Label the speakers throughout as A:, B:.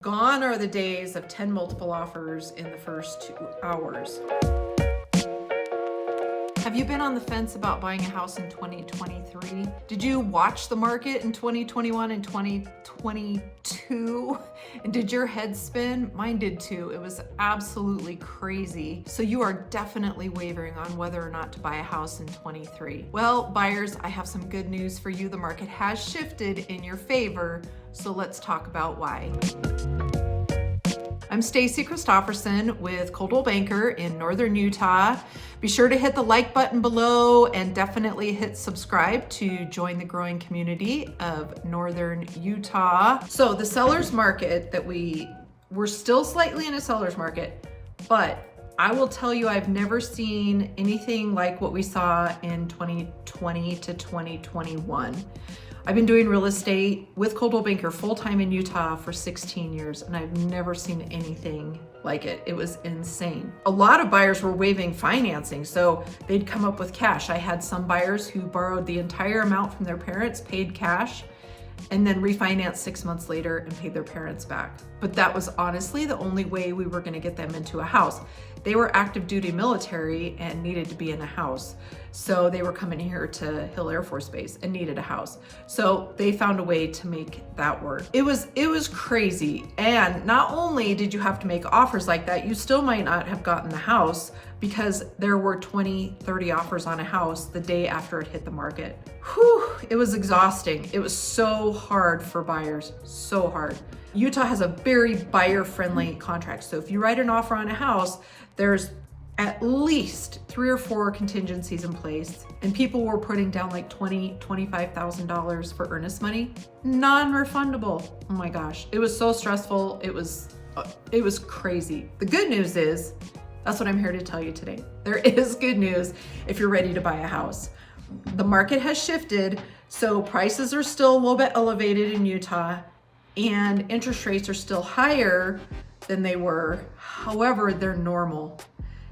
A: Gone are the days of 10 multiple offers in the first 2 hours. Have you been on the fence about buying a house in 2023? Did you watch the market in 2021 and 2022? And did your head spin? Mine did too. It was absolutely crazy. So you are definitely wavering on whether or not to buy a house in 23. Well, buyers, I have some good news for you. The market has shifted in your favor. So let's talk about why. I'm Stacey Christopherson with Coldwell Banker in Northern Utah. Be sure to hit the like button below and definitely hit subscribe to join the growing community of Northern Utah. So the seller's market that we're still slightly in a seller's market, but I will tell you, I've never seen anything like what we saw in 2020 to 2021. I've been doing real estate with Coldwell Banker full-time in Utah for 16 years, and I've never seen anything like it. It was insane. A lot of buyers were waiving financing, so they'd come up with cash. I had some buyers who borrowed the entire amount from their parents, paid cash, and then refinanced 6 months later and paid their parents back. But that was honestly the only way we were gonna get them into a house. They were active duty military and needed to be in a house. So they were coming here to Hill Air Force Base and needed a house. So they found a way to make that work. It was crazy. And not only did you have to make offers like that, you still might not have gotten the house because there were 20, 30 offers on a house the day after it hit the market. Whew, it was exhausting. It was so hard for buyers, so hard. Utah has a very buyer-friendly contract. So if you write an offer on a house, there's at least 3 or 4 contingencies in place, and people were putting down like $20,000, $25,000 for earnest money, non-refundable. Oh my gosh, it was so stressful. It was crazy. The good news is, that's what I'm here to tell you today. There is good news if you're ready to buy a house. The market has shifted, so prices are still a little bit elevated in Utah, and interest rates are still higher than they were. However, they're normal.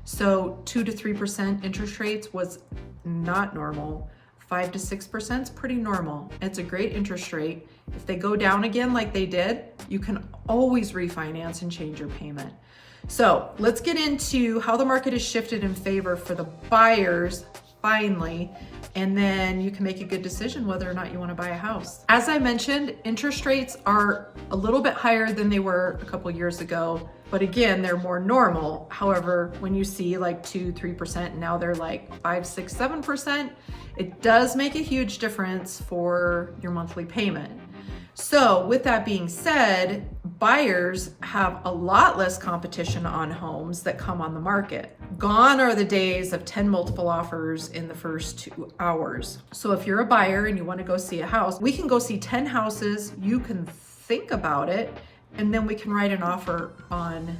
A: So 2 to 3% interest rates was not normal. 5 to 6% is pretty normal. It's a great interest rate. If they go down again like they did, you can always refinance and change your payment. So let's get into how the market has shifted in favor for the buyers finally, and then you can make a good decision whether or not you want to buy a house. As I mentioned, interest rates are a little bit higher than they were a couple years ago, but again, they're more normal. However, when you see like 2, 3%, now they're like 5, 6, 7%, it does make a huge difference for your monthly payment. So with that being said, buyers have a lot less competition on homes that come on the market. Gone are the days of 10 multiple offers in the first 2 hours. So if you're a buyer and you want to go see a house, we can go see 10 houses, you can think about it, and then we can write an offer on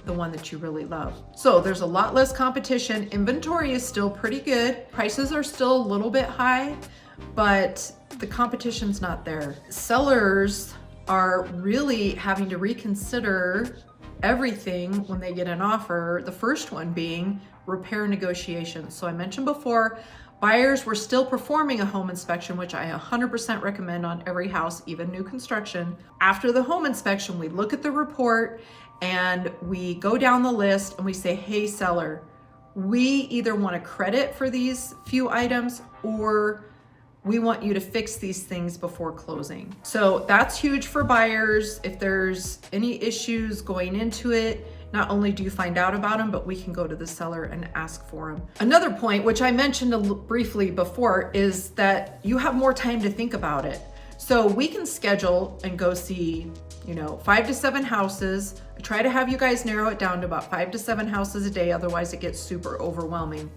A: the one that you really love. So there's a lot less competition. Inventory is still pretty good. Prices are still a little bit high, but the competition's not there. Sellers are really having to reconsider everything when they get an offer. The first one being repair negotiations. So I mentioned before, buyers were still performing a home inspection, which I 100% recommend on every house, even new construction. After the home inspection, we look at the report and we go down the list and we say, hey seller, we either want a credit for these few items or we want you to fix these things before closing. So that's huge for buyers. If there's any issues going into it, not only do you find out about them, but we can go to the seller and ask for them. Another point, which I mentioned briefly before, is that you have more time to think about it. So we can schedule and go see, 5 to 7 houses. I try to have you guys narrow it down to about 5 to 7 houses a day, otherwise it gets super overwhelming.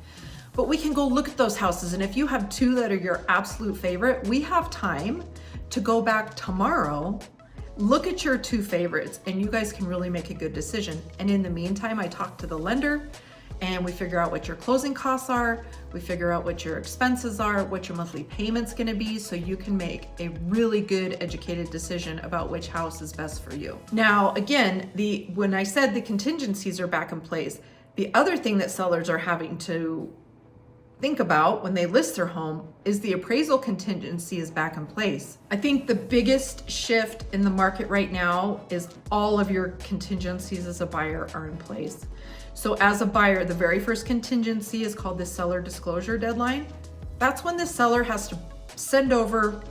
A: But we can go look at those houses, and if you have 2 that are your absolute favorite, we have time to go back tomorrow, look at your 2 favorites, and you guys can really make a good decision. And in the meantime, I talk to the lender and we figure out what your closing costs are, we figure out what your expenses are, what your monthly payment's gonna be, so you can make a really good educated decision about which house is best for you. Now, again, when I said the contingencies are back in place, the other thing that sellers are having to think about when they list their home is the appraisal contingency is back in place. I think the biggest shift in the market right now is all of your contingencies as a buyer are in place. So as a buyer, the very first contingency is called the seller disclosure deadline. That's when the seller has to send over,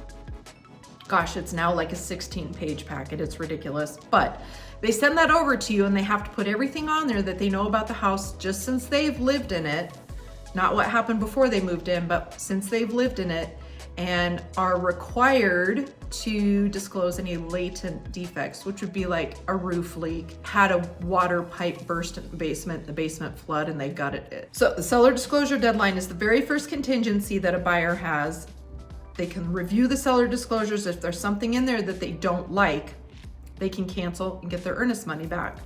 A: gosh, it's now like a 16-page packet. It's ridiculous. But they send that over to you and they have to put everything on there that they know about the house just since they've lived in it. Not what happened before they moved in, but since they've lived in it, and are required to disclose any latent defects, which would be like a roof leak, had a water pipe burst in the basement flood, and they gutted it. So the seller disclosure deadline is the very first contingency that a buyer has. They can review the seller disclosures. If there's something in there that they don't like, they can cancel and get their earnest money back.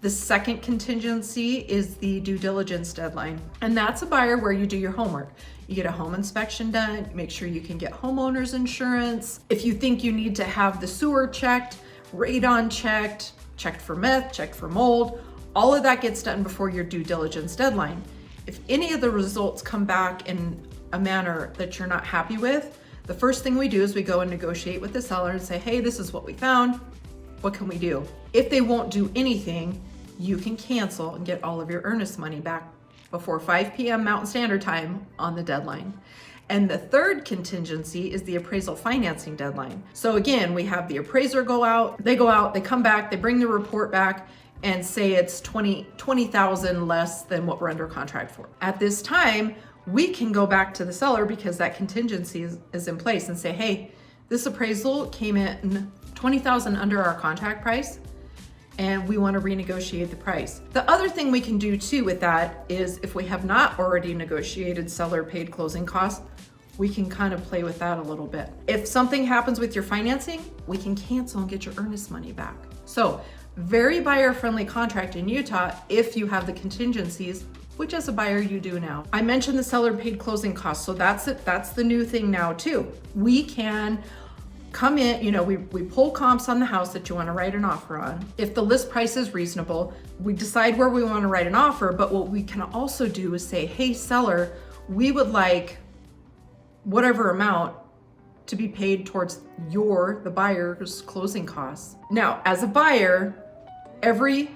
A: The second contingency is the due diligence deadline. And that's a buyer where you do your homework. You get a home inspection done, make sure you can get homeowner's insurance. If you think you need to have the sewer checked, radon checked, checked for meth, checked for mold, all of that gets done before your due diligence deadline. If any of the results come back in a manner that you're not happy with, the first thing we do is we go and negotiate with the seller and say, hey, this is what we found. What can we do? If they won't do anything, you can cancel and get all of your earnest money back before 5 p.m. Mountain Standard Time on the deadline. And the third contingency is the appraisal financing deadline. So again, we have the appraiser go out, they come back, they bring the report back and say it's $20,000 less than what we're under contract for. At this time, we can go back to the seller because that contingency is in place and say, hey, this appraisal came in $20,000 under our contract price, and we want to renegotiate the price. The other thing we can do too with that is if we have not already negotiated seller paid closing costs, we can kind of play with that a little bit. If something happens with your financing, we can cancel and get your earnest money back. So very buyer-friendly contract in Utah if you have the contingencies, which as a buyer you do now. I mentioned the seller paid closing costs, so that's it. That's the new thing now too. We can come in, we pull comps on the house that you want to write an offer on. If the list price is reasonable, we decide where we want to write an offer, but what we can also do is say, hey seller, we would like whatever amount to be paid towards the buyer's closing costs. Now, as a buyer, every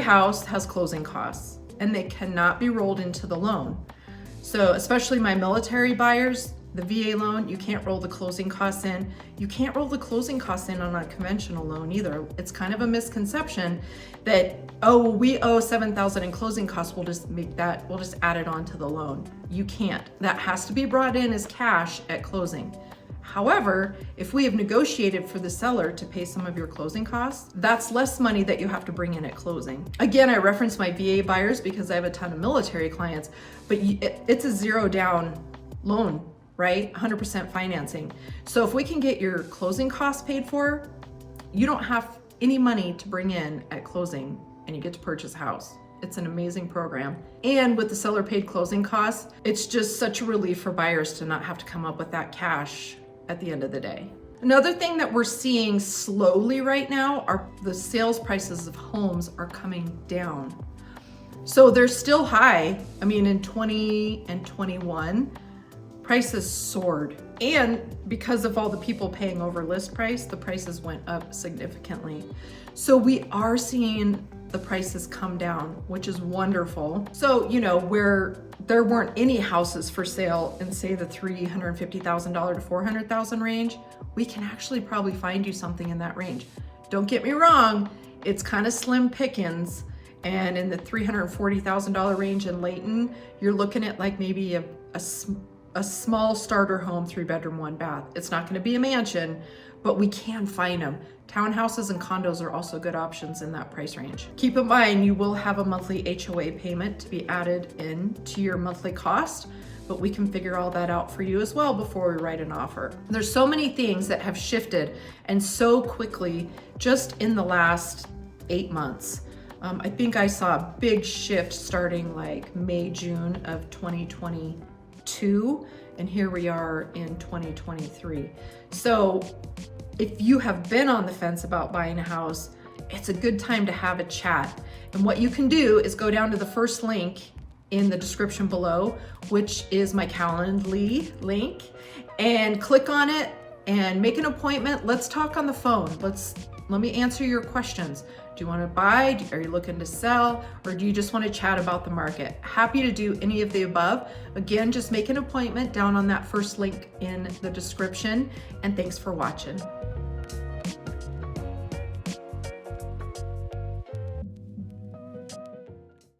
A: house has closing costs and they cannot be rolled into the loan. So especially my military buyers, the VA loan, you can't roll the closing costs in. You can't roll the closing costs in on a conventional loan either. It's kind of a misconception that, oh, we owe $7,000 in closing costs, we'll just add it on to the loan. You can't. That has to be brought in as cash at closing. However, if we have negotiated for the seller to pay some of your closing costs, that's less money that you have to bring in at closing. Again, I reference my VA buyers because I have a ton of military clients, but it's a zero down loan, right? 100% financing. So if we can get your closing costs paid for, you don't have any money to bring in at closing and you get to purchase a house. It's an amazing program. And with the seller paid closing costs, it's just such a relief for buyers to not have to come up with that cash at the end of the day. Another thing that we're seeing slowly right now are the sales prices of homes are coming down. So they're still high. I mean, in 20 and 21, prices soared. And because of all the people paying over list price, the prices went up significantly. So we are seeing the prices come down, which is wonderful. So, where there weren't any houses for sale in say the $350,000 to $400,000 range, we can actually probably find you something in that range. Don't get me wrong, it's kind of slim pickings. And in the $340,000 range in Layton, you're looking at like maybe a small starter home, 3-bedroom, 1-bath. It's not going to be a mansion, but we can find them. Townhouses and condos are also good options in that price range. Keep in mind, you will have a monthly HOA payment to be added in to your monthly cost, but we can figure all that out for you as well before we write an offer. There's so many things that have shifted and so quickly just in the last 8 months. I think I saw a big shift starting like May, June of 2022, and here we are in 2023. So if you have been on the fence about buying a house, it's a good time to have a chat. And what you can do is go down to the first link in the description below, which is my Calendly link, and click on it and make an appointment. Let's talk on the phone. Let me answer your questions. Do you want to buy? Are you looking to sell? Or do you just want to chat about the market? Happy to do any of the above. Again, just make an appointment down on that first link in the description. And thanks for watching.